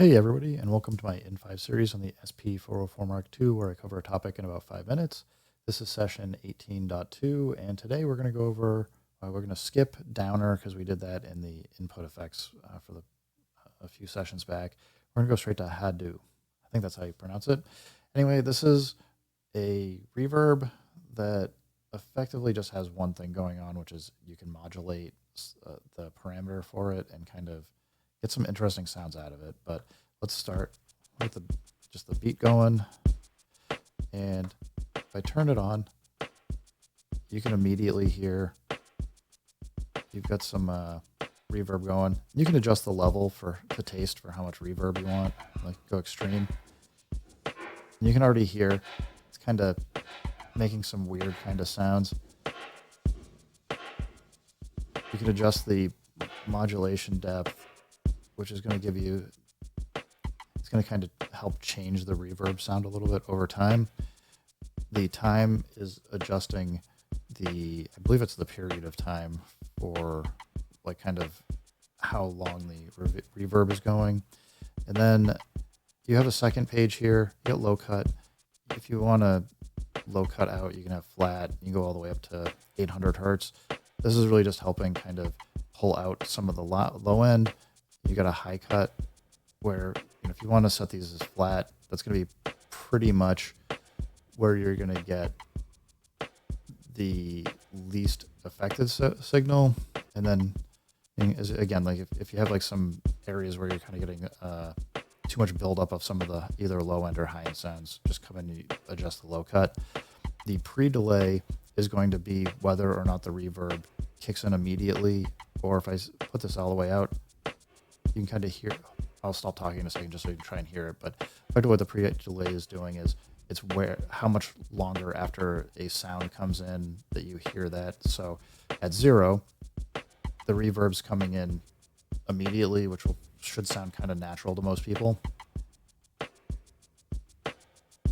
Hey everybody, and welcome to my N5 series on the SP404 Mark II, where I cover a topic in about 5 minutes. This is session 18.2, and today we're going to go over, we're going to skip downer because we did that in the input effects for a few sessions back. We're going to go straight to Ha-Dou. I think that's how you pronounce it. Anyway, this is a reverb that effectively just has one thing going on, which is you can modulate the parameter for it and kind of get some interesting sounds out of it. But let's start with just the beat going. And if I turn it on, you can immediately hear you've got some reverb going. You can adjust the level to taste for how much reverb you want, like go extreme. And you can already hear it's kind of making some weird kind of sounds. You can adjust the modulation depth, which is going to give you, it's going to kind of help change the reverb sound a little bit over time. The time is adjusting I believe it's the period of time for like kind of how long the reverb is going. And then you have a second page here, you get low cut. If you want to low cut out, you can have flat, you can go all the way up to 800 Hertz. This is really just helping kind of pull out some of the low end. You got a high cut where, if you want to set these as flat, that's going to be pretty much where you're going to get the least affected signal. And then again, like if you have like some areas where you're kind of getting too much buildup of some of the either low end or high end sounds, just come in and adjust the low cut. The pre-delay is going to be whether or not the reverb kicks in immediately, or if I put this all the way out, you can kind of hear. I'll stop talking in a second just so you can try and hear it. But what the pre-delay is doing is it's how much longer after a sound comes in that you hear that. So at 0, the reverb's coming in immediately, which should sound kind of natural to most people.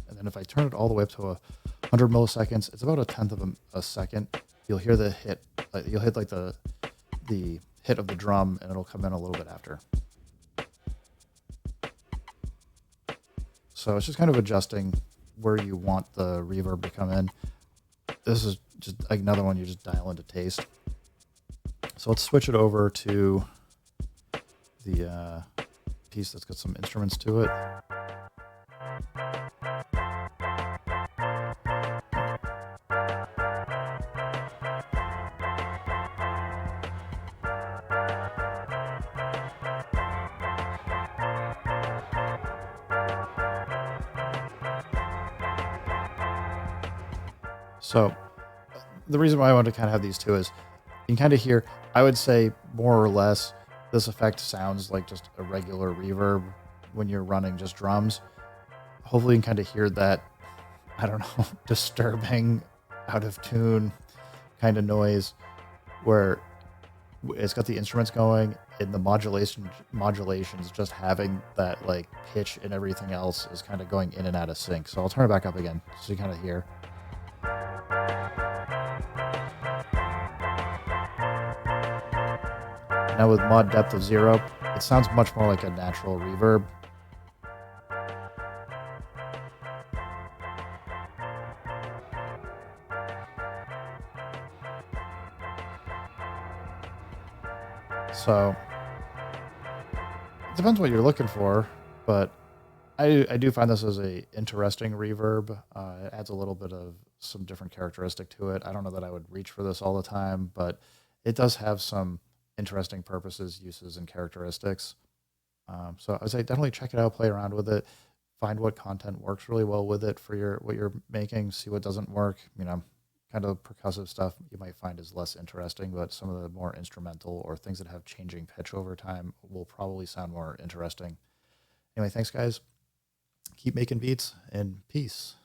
And then if I turn it all the way up to 100 milliseconds, it's about 1/10 of a second. You'll hear the hit. You'll hit like the hit of the drum, and it'll come in a little bit after. So it's just kind of adjusting where you want the reverb to come in. This is just another one you just dial into taste. So let's switch it over to the piece that's got some instruments to it. So the reason why I wanted to kind of have these two is you can kind of hear, I would say more or less, this effect sounds like just a regular reverb when you're running just drums. Hopefully you can kind of hear that, I don't know, disturbing, out of tune kind of noise where it's got the instruments going and the modulations just having that like pitch and everything else is kind of going in and out of sync. So I'll turn it back up again so you kind of hear. Now with mod depth of 0, it sounds much more like a natural reverb. So it depends what you're looking for, but I do find this as a interesting reverb. It adds a little bit of some different characteristic to it. I don't know that I would reach for this all the time, but it does have some interesting purposes, uses, and characteristics. So I would say definitely check it out, play around with it, find what content works really well with it for what you're making, see what doesn't work. Kind of percussive stuff you might find is less interesting, but some of the more instrumental or things that have changing pitch over time will probably sound more interesting. Anyway, thanks guys. Keep making beats and peace.